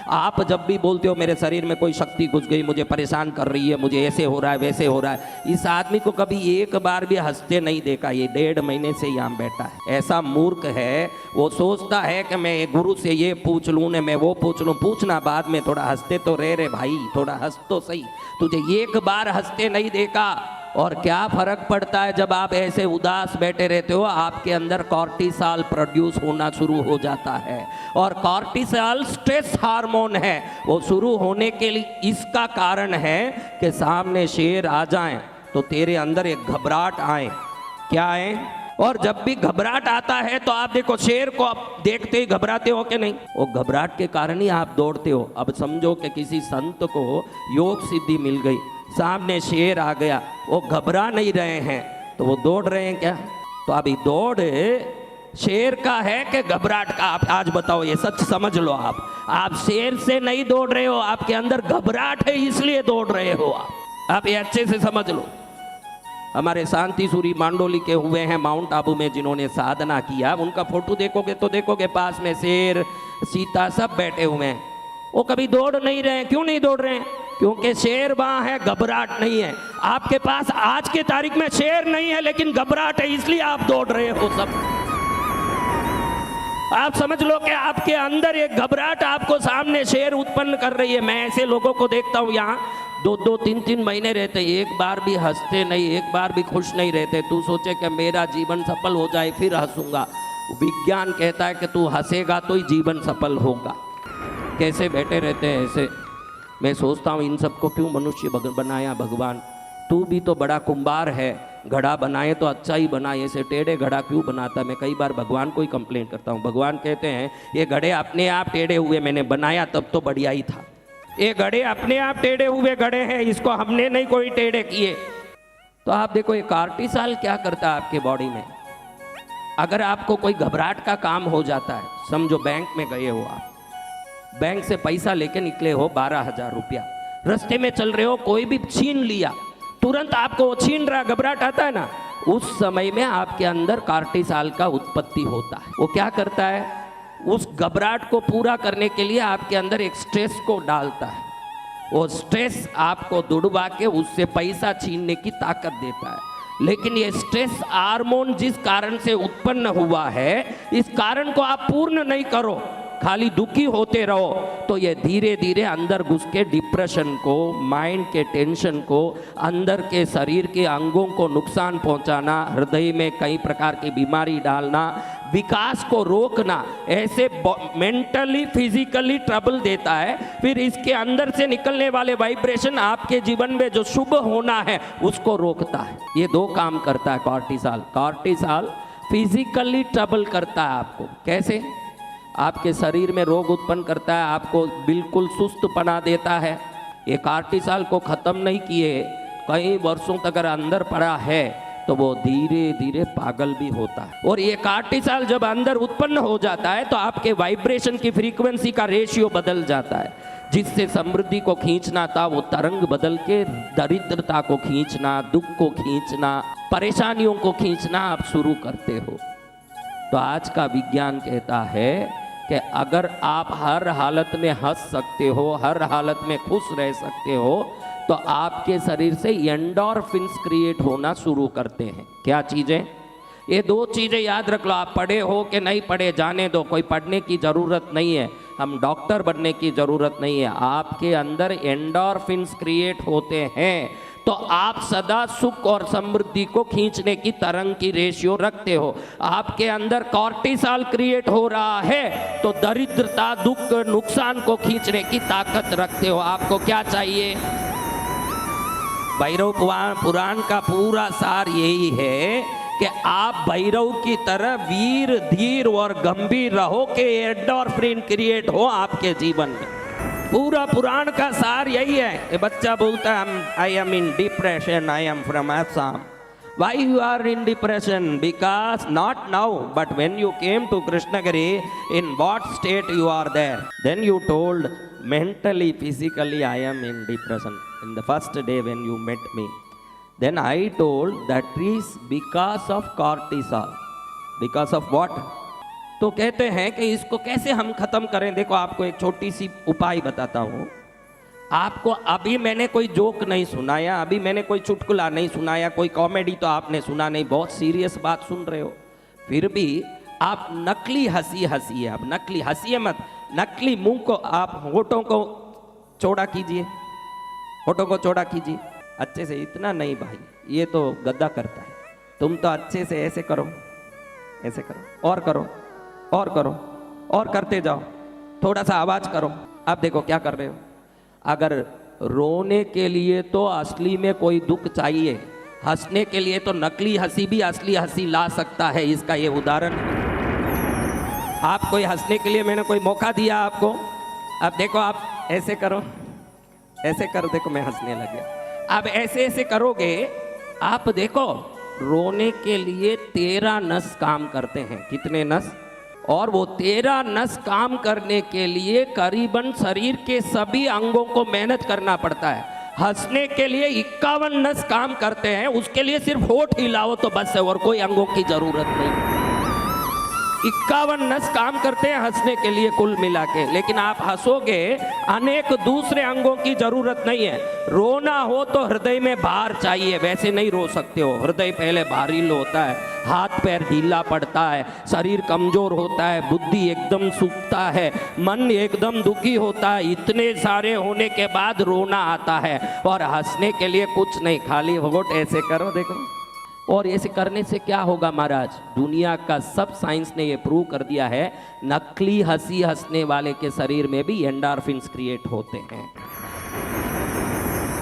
आप जब भी बोलते हो मेरे शरीर में कोई शक्ति घुस गई, मुझे परेशान कर रही है, मुझे ऐसे हो रहा है वैसे हो रहा है, इस आदमी को कभी एक बार भी हंसते नहीं देखा। ये 1.5 महीने से यहाँ बैठा है। ऐसा मूर्ख है, वो सोचता है कि मैं गुरु से ये पूछ लूँ ने मैं वो पूछ लूँ। पूछना बाद में, थोड़ा हंसते तो रे भाई, थोड़ा हंस तो सही। तुझे एक बार हंसते नहीं देखा। और क्या फर्क पड़ता है जब आप ऐसे उदास बैठे रहते हो, आपके अंदर कॉर्टिसॉल प्रोड्यूस होना शुरू हो जाता है। और कॉर्टिसॉल स्ट्रेस हार्मोन है। वो शुरू होने के लिए इसका कारण है कि सामने शेर आ जाए तो तेरे अंदर एक घबराहट आए। क्या आए? और जब भी घबराहट आता है तो आप देखो, शेर को आप देखते ही घबराते हो कि नहीं? वो घबराहट के कारण ही आप दौड़ते हो। अब समझो कि किसी संत को योग सिद्धि मिल गई, सामने शेर आ गया, वो घबरा नहीं रहे हैं तो वो दौड़ रहे हैं क्या? तो अभी दौड़ शेर का है कि घबराहट का? आप आज बताओ, ये सच समझ लो। आप शेर से नहीं दौड़ रहे हो, आपके अंदर घबराहट है इसलिए दौड़ रहे हो। आप ये अच्छे से समझ लो। हमारे शांति सूरी मांडोली के हुए हैं माउंट आबू में, जिन्होंने साधना किया, उनका फोटो देखोगे तो देखोगे पास में शेर सीता सब बैठे हुए हैं। वो कभी दौड़ नहीं रहे हैं। क्यों नहीं दौड़ रहे हैं? क्योंकि शेर वहां है, घबराहट नहीं है। आपके पास आज के तारीख में शेर नहीं है लेकिन घबराहट है, इसलिए आप दौड़ रहे हो सब। आप समझ लो कि आपके अंदर एक घबराहट आपको सामने शेर उत्पन्न कर रही है। मैं ऐसे लोगों को देखता हूँ यहाँ 2-2, 3-3 महीने रहते, एक बार भी हंसते नहीं, एक बार भी खुश नहीं रहते। तू सोचे कि मेरा जीवन सफल हो जाए फिर हंसूंगा। विज्ञान कहता है कि तू हंसेगा तो ही जीवन सफल होगा। कैसे बैठे रहते हैं ऐसे। मैं सोचता हूँ इन सबको क्यों मनुष्य बनाया भगवान? तू भी तो बड़ा कुंभार है, घड़ा बनाए तो अच्छा ही बनाए, ऐसे टेढ़े घड़ा क्यों बनाता? मैं कई बार भगवान को ही कंप्लेंट करता हूँ। भगवान कहते हैं ये घड़े अपने आप टेढ़े हुए, मैंने बनाया तब तो बढ़िया ही था। ये घड़े अपने आप टेढ़े हुए घड़े हैं, इसको हमने नहीं कोई टेढ़े किए। तो आप देखो ये कॉर्टिसॉल क्या करता है आपके बॉडी में। अगर आपको कोई घबराहट का काम हो जाता है, समझो बैंक में गए हो आप, बैंक से पैसा लेके निकले हो 12,000 रुपया, रास्ते में चल रहे हो, कोई भी छीन लिया, तुरंत आपको वो छीन रहा, घबराहट आता है ना, उस समय में आपके अंदर कॉर्टिसॉल का उत्पत्ति होता है। वो क्या करता है? उस घबराहट को पूरा करने के लिए आपके अंदर एक स्ट्रेस को डालता है। वो स्ट्रेस आपको दुड़वा के उससे पैसा छीनने की ताकत देता है। लेकिन ये स्ट्रेस हार्मोन जिस कारण से उत्पन्न हुआ है, इस कारण को आप पूर्ण नहीं करो, खाली दुखी होते रहो, तो ये धीरे धीरे अंदर घुस के डिप्रेशन को, माइंड के टेंशन को, अंदर के शरीर के अंगों को नुकसान पहुंचाना, हृदय में कई प्रकार की बीमारी डालना, विकास को रोकना, ऐसे मेंटली फिजिकली ट्रबल देता है। फिर इसके अंदर से निकलने वाले वाइब्रेशन आपके जीवन में जो शुभ होना है उसको रोकता है। ये 2 काम करता है कॉर्टिसॉल। कॉर्टिसॉल फिजिकली ट्रबल करता है आपको। कैसे? आपके शरीर में रोग उत्पन्न करता है, आपको बिल्कुल सुस्त बना देता है। ये कॉर्टिसॉल को खत्म नहीं किए, कई वर्षों तक अगर अंदर पड़ा है तो वो धीरे धीरे पागल भी होता है। और ये कॉर्टिसॉल जब अंदर उत्पन्न हो जाता है तो आपके वाइब्रेशन की फ्रीक्वेंसी का रेशियो बदल जाता है। जिससे समृद्धि को खींचना था वो तरंग बदल के दरिद्रता को खींचना, दुख को खींचना, परेशानियों को खींचना आप शुरू करते हो। तो आज का विज्ञान कहता है कि अगर आप हर हालत में हंस सकते हो, हर हालत में खुश रह सकते हो, तो आपके शरीर से एंडोर्फिन्स क्रिएट होना शुरू करते हैं। क्या चीज़ें? ये 2 चीज़ें याद रख लो। आप पढ़े हो कि नहीं पढ़े जाने दो, कोई पढ़ने की ज़रूरत नहीं है, हम डॉक्टर बनने की ज़रूरत नहीं है। आपके अंदर एंडोर्फिन्स क्रिएट होते हैं तो आप सदा सुख और समृद्धि को खींचने की तरंग की रेशियो रखते हो। आपके अंदर कॉर्टिसॉल क्रिएट हो रहा है तो दरिद्रता, दुख, नुकसान को खींचने की ताकत रखते हो। आपको क्या चाहिए? भैरव पुराण का पूरा सार यही है कि आप भैरव की तरह वीर, धीर और गंभीर रहो कि एंडोर्फिन क्रिएट हो आपके जीवन में। पूरा पुराण का सार यही है। ये बच्चा बोलता है I am in depression, I am from Assam. Why you are in depression? Because not now, but when you came to Krishnagiri, in what state you are there? Then you told mentally, physically I am in depression. In the first day when you met me, then I told that is because of cortisol. Because of what? तो कहते हैं कि इसको कैसे हम खत्म करें। देखो आपको एक छोटी सी उपाय बताता हूँ। आपको अभी मैंने कोई जोक नहीं सुनाया, अभी मैंने कोई चुटकुला नहीं सुनाया, कोई कॉमेडी तो आपने सुना नहीं, बहुत सीरियस बात सुन रहे हो, फिर भी आप नकली हंसी हंसिए। अब नकली हंसिए मत, नकली मुंह को आप होठों को चौड़ा कीजिए, होठों को चौड़ा कीजिए अच्छे से। इतना नहीं भाई, ये तो गद्दा करता है। तुम तो अच्छे से ऐसे करो, ऐसे करो, और करो, और करो, और करते जाओ, थोड़ा सा आवाज करो। अब देखो क्या कर रहे हो। अगर रोने के लिए तो असली में कोई दुख चाहिए, हंसने के लिए तो नकली हंसी भी असली हंसी ला सकता है। इसका ये उदाहरण है। आप कोई हंसने के लिए मैंने कोई मौका दिया आपको। अब देखो आप ऐसे करो, ऐसे करो, देखो मैं हंसने लग गया। अब ऐसे ऐसे करोगे, आप देखो रोने के लिए 13 नस काम करते हैं। कितने नस? और वो 13 नस काम करने के लिए करीबन शरीर के सभी अंगों को मेहनत करना पड़ता है। हंसने के लिए 51 नस काम करते हैं, उसके लिए सिर्फ होठ हिलाओ तो बस है, और कोई अंगों की जरूरत नहीं। 51 नस काम करते हैं हंसने के लिए कुल मिला के, लेकिन आप हंसोगे, अनेक दूसरे अंगों की जरूरत नहीं है। रोना हो तो हृदय में भार चाहिए, वैसे नहीं रो सकते हो। हृदय पहले भारी होता है, हाथ पैर ढीला पड़ता है, शरीर कमजोर होता है, बुद्धि एकदम सूखता है, मन एकदम दुखी होता है। इतने सारे होने के बाद रोना आता है, और हंसने के लिए कुछ नहीं, खाली होठ ऐसे करो, देखो। और ऐसे करने से क्या होगा महाराज, दुनिया का सब साइंस ने ये प्रूव कर दिया है, नकली हंसी हंसने वाले के शरीर में भी एंडोर्फिन्स क्रिएट होते हैं।